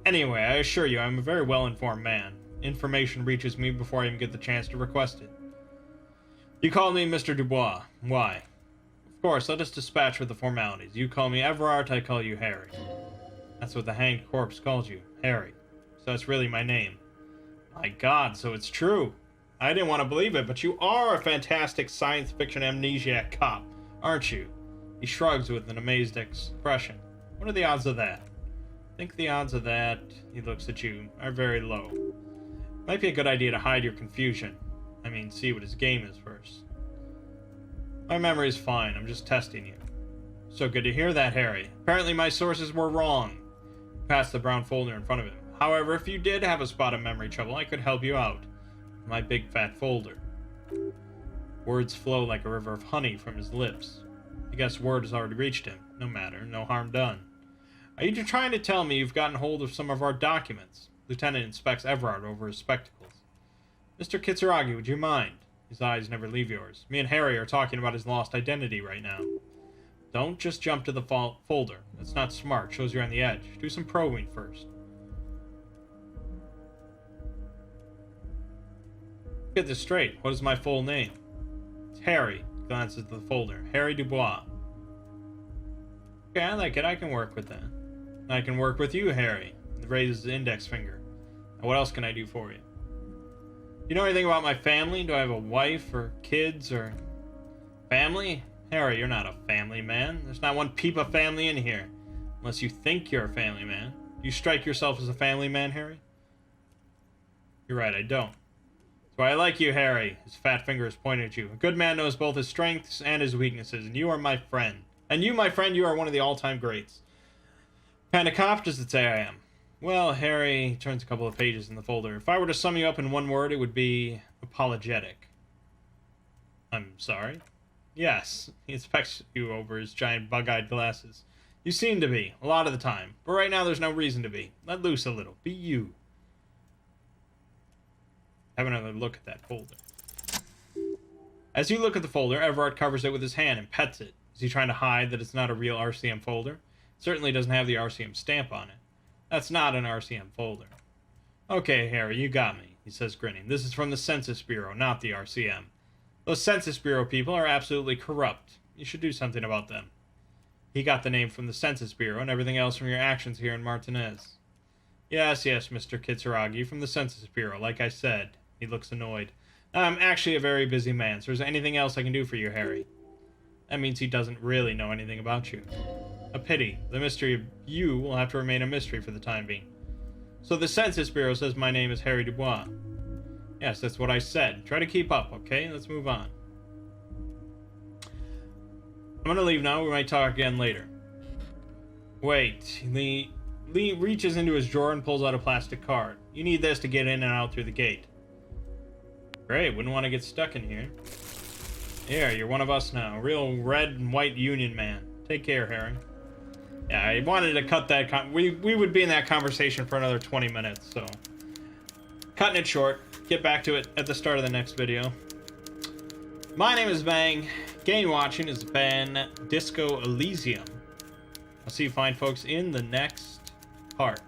A: Anyway, I assure you I'm a very well-informed man. Information reaches me before I even get the chance to request it. You call me Mr. Dubois. Why? Of course, let us dispatch with the formalities. You call me Everard, I call you Harry. That's what the hanged corpse calls you, Harry. So that's really my name. My God, so it's true. I didn't want to believe it, but you are a fantastic science fiction amnesiac cop, aren't you? He shrugs with an amazed expression. What are the odds of that? I think the odds of that, he looks at you, are very low. Might be a good idea to hide your confusion. I mean, see what his game is first. My memory is fine, I'm just testing you. So good to hear that, Harry. Apparently my sources were wrong. Pass the brown folder in front of him. However, if you did have a spot of memory trouble, I could help you out. My big fat folder. Words flow like a river of honey from his lips. I guess word has already reached him. No matter, no harm done. Are you trying to tell me you've gotten hold of some of our documents? Lieutenant inspects Everard over his spectacles. Mr. Kitsuragi, would you mind? His eyes never leave yours. Me and Harry are talking about his lost identity right now. Don't just jump to the folder. That's not smart. Shows you're on the edge. Do some probing first. Get this straight. What is my full name? It's Harry. Glances at the folder. Harry Dubois. Okay, I like it. I can work with that. I can work with you, Harry. He raises his index finger. Now, what else can I do for you? You know anything about my family? Do I have a wife or kids or family? Harry, you're not a family man. There's not one peep of family in here. Unless you think you're a family man. Do you strike yourself as a family man, Harry? You're right, I don't. That's why I like you, Harry. His fat finger is pointing at you. A good man knows both his strengths and his weaknesses, and you are my friend. And you, my friend, you are one of the all-time greats. What kind of cop does it say I am? Well, Harry turns a couple of pages in the folder. If I were to sum you up in one word, it would be apologetic. I'm sorry? Yes. He inspects you over his giant bug-eyed glasses. You seem to be, a lot of the time. But right now there's no reason to be. Let loose a little. Be you. Have another look at that folder. As you look at the folder, Everard covers it with his hand and pets it. Is he trying to hide that it's not a real RCM folder? It certainly doesn't have the RCM stamp on it. That's not an RCM folder. Okay, Harry, you got me, he says, grinning. This is from the Census Bureau, not the RCM. Those Census Bureau people are absolutely corrupt. You should do something about them. He got the name from the Census Bureau and everything else from your actions here in Martinez. Yes, Mr. Kitsuragi, from the Census Bureau, like I said. He looks annoyed. I'm actually a very busy man, so is there anything else I can do for you, Harry? That means he doesn't really know anything about you. A pity. The mystery of you will have to remain a mystery for the time being. So the Census Bureau says my name is Harry Dubois. Yes, that's what I said. Try to keep up, okay? Let's move on. I'm gonna leave now. We might talk again later. Wait. Lee reaches into his drawer and pulls out a plastic card. You need this to get in and out through the gate. Great. Wouldn't want to get stuck in here. Here, you're one of us now. A real red and white union man. Take care, Harry. Yeah, I wanted to cut that. We would be in that conversation for another 20 minutes, so. Cutting it short. Get back to it at the start of the next video. My name is Mangg. Game watching has been Disco Elysium. I'll see you fine folks in the next part.